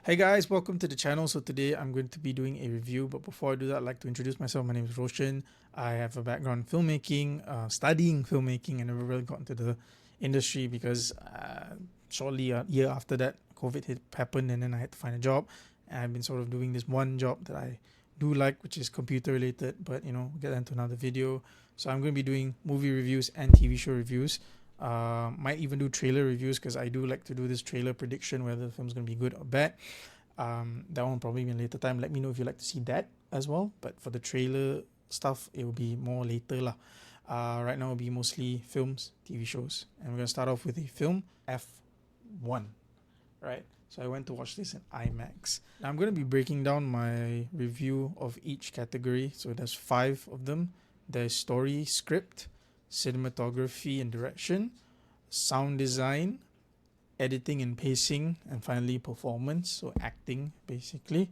Hey guys, welcome to the channel. So today I'm going to be doing a review, but before I do that, I'd like to introduce myself. My name is Roshan. I have a background in filmmaking, studying filmmaking, and never really got into the industry because shortly a year after that, happened, and then I had to find a job. And I've been sort of doing this one job that I do like, which is computer related, but we'll get into another video. So I'm going to be doing movie reviews and TV show reviews. Might even do trailer reviews because I do like to do this trailer prediction whether the film's going to be good or bad. That one probably be in a later time. Let me know if you'd like to see that as well. But for the trailer stuff, it will be more later lah. Right now it'll be mostly films, TV shows, and we're gonna start off with a film, F1. Right. So I went to watch this in IMAX. Now I'm gonna be breaking down my review of each category. So there's 5 of them. There's story, script, cinematography and direction, sound design, editing and pacing, and finally performance, so acting basically.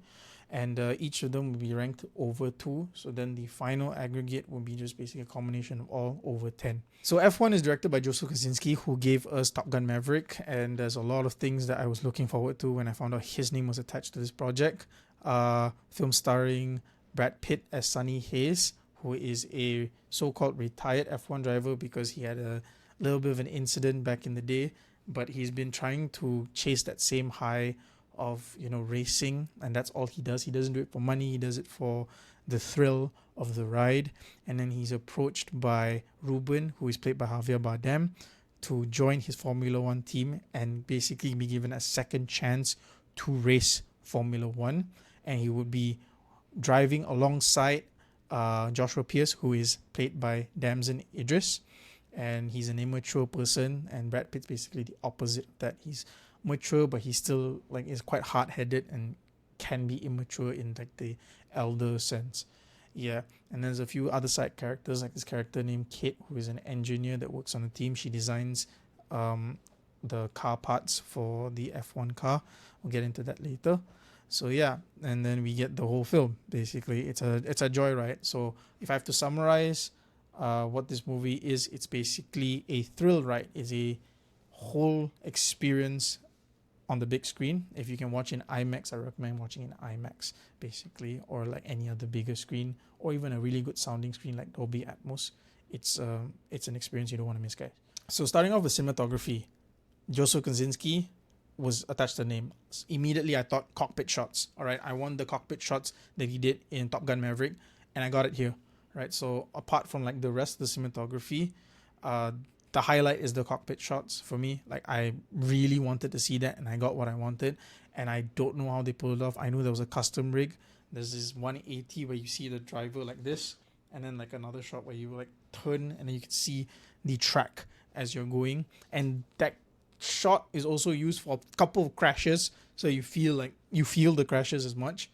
And each of them will be ranked over 2, so then the final aggregate will be just basically a combination of all over 10. So F1 is directed by Kosinski, who gave us Top Gun Maverick, and there's a lot of things that I was looking forward to when I found out his name was attached to this project. Film starring Brad Pitt as Sonny Hayes, who is a so-called retired F1 driver because he had a little bit of an incident back in the day, but he's been trying to chase that same high of racing, and that's all he does. He doesn't do it for money, he does it for the thrill of the ride. And then he's approached by Ruben, who is played by Javier Bardem, to join his Formula One team and basically be given a second chance to race Formula One. And he would be driving alongside Joshua Pierce, who is played by Damson Idris, and he's an immature person, and Brad Pitt's basically the opposite of that. He's mature, but he's still is quite hard-headed and can be immature in the elder sense. Yeah. And there's a few other side characters, like this character named Kate, who is an engineer that works on the team. She designs the car parts for the F1 car. We'll get into that later. So yeah, and then we get the whole film. Basically, it's a joyride. So if I have to summarize what this movie is, it's basically a thrill ride. It's a whole experience on the big screen. If you can watch in IMAX, I recommend watching in IMAX basically, or like any other bigger screen, or even a really good sounding screen like Dolby Atmos. It's an experience you don't want to miss, guys. So starting off with cinematography, Kosinski was attached to the name. Immediately I thought cockpit shots. All right, I want the cockpit shots that he did in Top Gun Maverick, and I got it here. Right, so apart from the rest of the cinematography, the highlight is the cockpit shots for me. I really wanted to see that, and I got what I wanted, and I don't know how they pulled it off. I knew there was a custom rig. There's this 180 where you see the driver like this, and then another shot where you turn, and then you can see the track as you're going, and that shot is also used for a couple of crashes, so you feel the crashes as much.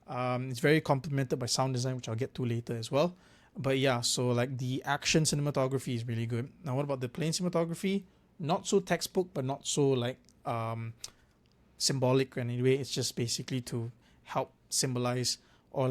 It's very complemented by sound design, which I'll get to later as well. But yeah, so the action cinematography is really good. Now what about the plain cinematography? Not so textbook, but not so symbolic in any way. It's just basically to help symbolize or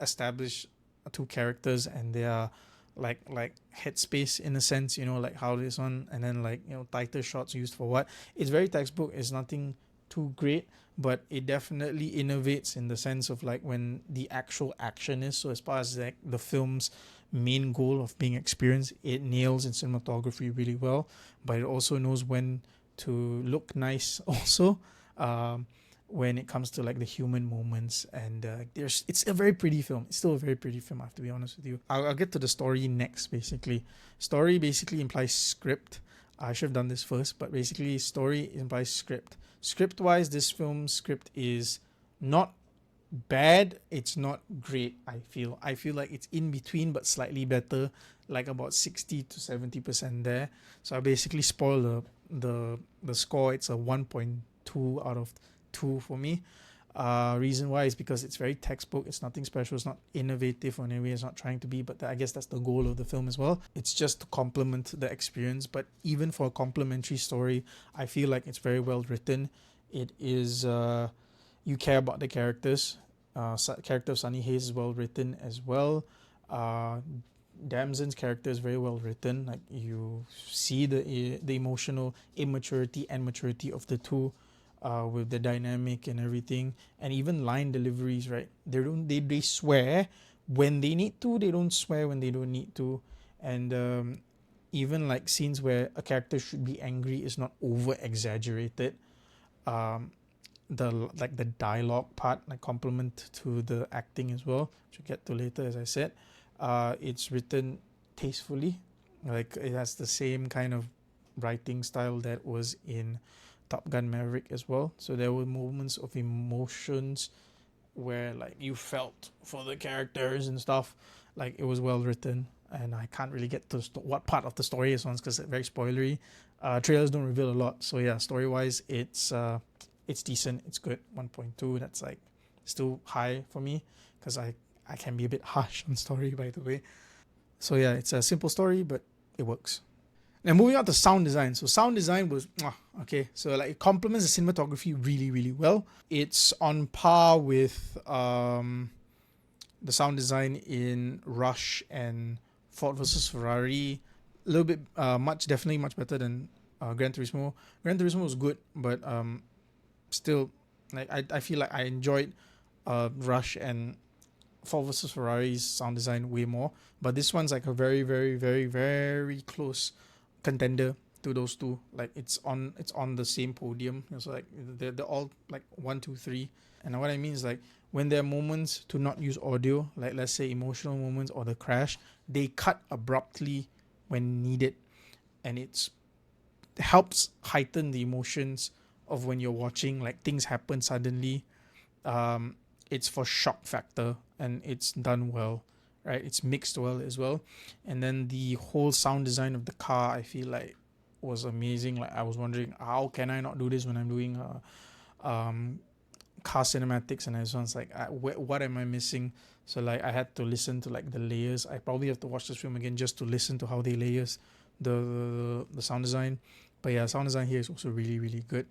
establish two characters and their headspace in a sense, how this one, and then tighter shots used for what. It's very textbook. It's nothing too great, but it definitely innovates in the sense of when the actual action is. So as far as the film's main goal of being experienced, it nails in cinematography really well, but it also knows when to look nice also, when it comes to the human moments. And it's a very pretty film. It's still a very pretty film, I have to be honest with you. I'll get to the story next. Basically, story basically implies script. I should have done this first, but basically story implies script. Script wise, this film's script is not bad, it's not great. I feel like it's in between but slightly better, about 60 to 70% there. So I basically spoil the score. It's a 1.2 out of 2 for me. Reason why is because it's very textbook. It's nothing special. It's not innovative in any way. It's not trying to be, but I guess that's the goal of the film as well. It's just to complement the experience. But even for a complimentary story, I feel like it's very well written. It is you care about the characters. Character of Sonny Hayes is well written as well. Damson's character is very well written. You see the emotional immaturity and maturity of the two with the dynamic and everything, and even line deliveries. Right, they swear when they need to. They don't swear when they don't need to, and even like scenes where a character should be angry is not over exaggerated. Um, the like the dialogue part like complement to the acting as well, which we'll get to later. As I said, it's written tastefully, like it has the same kind of writing style that was in Top Gun Maverick as well. So there were moments of emotions where like you felt for the characters and stuff. Like it was well written, and I can't really get to what part of the story is on because it's very spoilery. Trailers don't reveal a lot, so yeah, story wise it's decent, it's good. 1.2, that's like still high for me because I can be a bit harsh on story, by the way. So yeah, it's a simple story but it works. Now moving on to sound design. So sound design was okay. So like it complements the cinematography really, really well. It's on par with the sound design in Rush and Ford versus Ferrari. A little bit definitely much better than Gran Turismo. Gran Turismo was good, but still, like I feel like I enjoyed Rush and Ford versus Ferrari's sound design way more. But this one's like a very, very, very, very close contender to those two. Like it's on the same podium. So like they're all like 1, 2, 3. And what I mean is like when there are moments to not use audio, like let's say emotional moments or the crash, they cut abruptly when needed, and it helps heighten the emotions of when you're watching. Like things happen suddenly. It's for shock factor, and it's done well, right? It's mixed well as well. And then the whole sound design of the car, I feel like was amazing. Like I was wondering, how can I not do this when I'm doing car cinematics? And I was like, what am I missing? So like I had to listen to like the layers. I probably have to watch this film again just to listen to how they layers the sound design. But yeah, sound design here is also really, really good.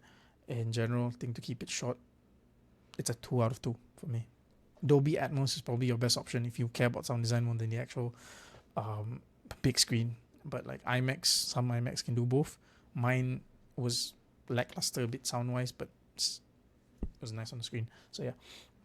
In general, I think to keep it short, it's a 2 out of 2 for me. Dolby Atmos is probably your best option if you care about sound design more than the actual big screen. But like IMAX, some IMAX can do both. Mine was lackluster a bit sound wise, but it was nice on the screen. So yeah,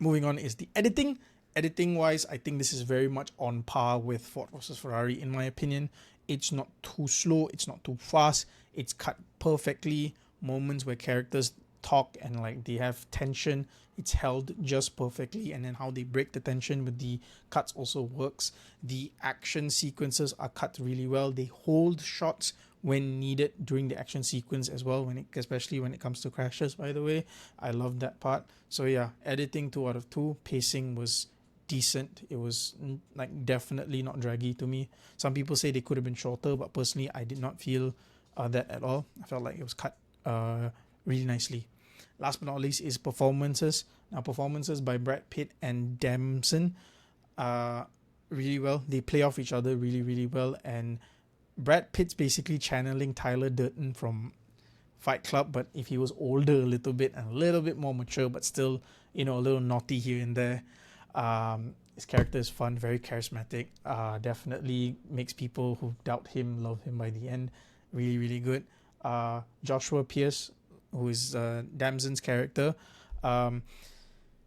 moving on is the editing. Editing wise, I think this is very much on par with Ford vs Ferrari in my opinion. It's not too slow, it's not too fast, it's cut perfectly. Moments where characters talk and like they have tension, it's held just perfectly, and then how they break the tension with the cuts also works. The action sequences are cut really well. They hold shots when needed during the action sequence as well, especially when it comes to crashes, by the way. I love that part. So yeah, editing 2 out of 2. Pacing was decent. It was like definitely not draggy to me. Some people say they could have been shorter, but personally I did not feel that at all. I felt like it was cut really nicely. Last but not least is performances. Now performances by Brad Pitt and Damson really well. They play off each other really, really well, and Brad Pitt's basically channeling Tyler Durden from Fight Club, but if he was older a little bit and a little bit more mature, but still, a little naughty here and there. His character is fun, very charismatic. Definitely makes people who doubt him love him by the end. Really, really good. Joshua Pierce, who is Damson's character,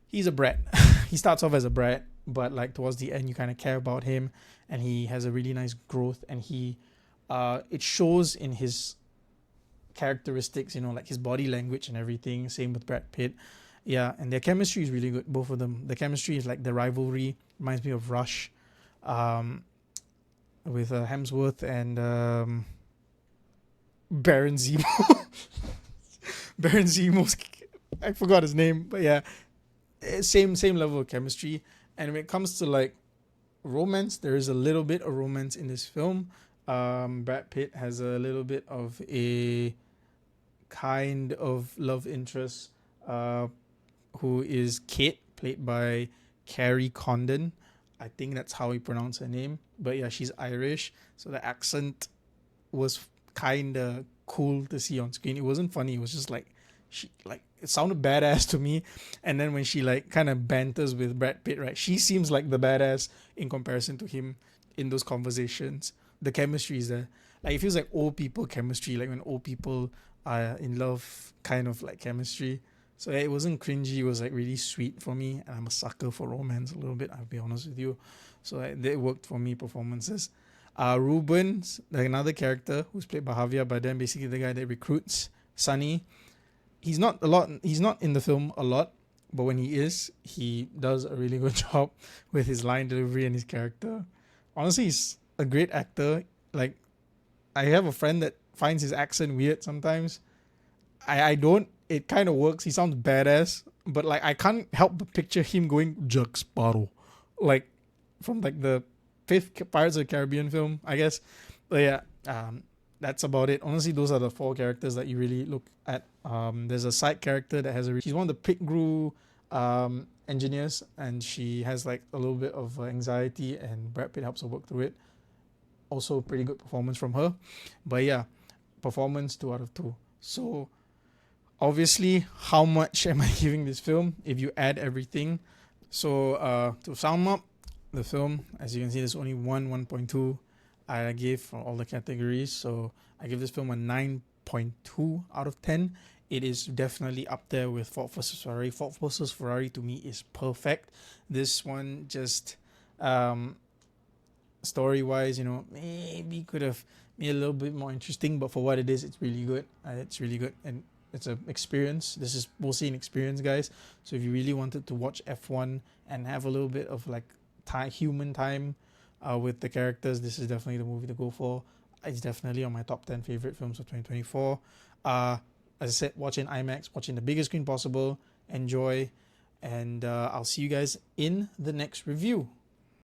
he's a brat. He starts off as a brat, but like towards the end you kind of care about him, and he has a really nice growth, and he it shows in his characteristics, like his body language and everything. Same with Brad Pitt. Yeah, and their chemistry is really good, both of them. The chemistry is like the rivalry, reminds me of Rush, with Hemsworth and Baron Zemo. Baron Zemo's, I forgot his name, but yeah, same level of chemistry. And when it comes to like romance, there is a little bit of romance in this film. Brad Pitt has a little bit of a kind of love interest, who is Kate, played by Kerry Condon. I think that's how you pronounce her name. But yeah, she's Irish, so the accent was kind of cool to see on screen. It wasn't funny. It was just like it sounded badass to me. And then when she like kind of banters with Brad Pitt, right, she seems like the badass in comparison to him in those conversations. The chemistry is there. Like it feels like old people chemistry, like when old people are in love, kind of like chemistry. So it wasn't cringy. It was like really sweet for me, and I'm a sucker for romance a little bit. I'll be honest with you. So it worked for me. Performances. Ruben's like another character who's played by Javier Bardem, basically the guy that recruits Sunny. He's not a lot. He's not in the film a lot, but when he is, he does a really good job with his line delivery and his character. Honestly, he's a great actor. Like, I have a friend that finds his accent weird sometimes. I don't. It kind of works. He sounds badass, but like I can't help but picture him going Jack Sparrow, like from like the fifth Pirates of the Caribbean film, I guess. But yeah, that's about it. Honestly, those are the four characters that you really look at. There's a side character that has she's one of the Pitt crew engineers, and she has like a little bit of anxiety, and Brad Pitt helps her work through it. Also, pretty good performance from her. But yeah, performance 2 out of 2. So obviously, how much am I giving this film if you add everything? So to sum up the film, as you can see, there's only 1.2 I gave for all the categories. So I give this film a 9.2 out of 10. It is definitely up there with Ford vs Ferrari. Ford vs Ferrari to me is perfect. This one just story wise, maybe could have made a little bit more interesting, but for what it is, it's really good. It's really good, and it's an experience. This is mostly an experience, guys. So if you really wanted to watch F1 and have a little bit of like human time with the characters, this is definitely the movie to go for. It's definitely on my top 10 favorite films of 2024. As I said, watch in IMAX, watch in the biggest screen possible. Enjoy, and I'll see you guys in the next review.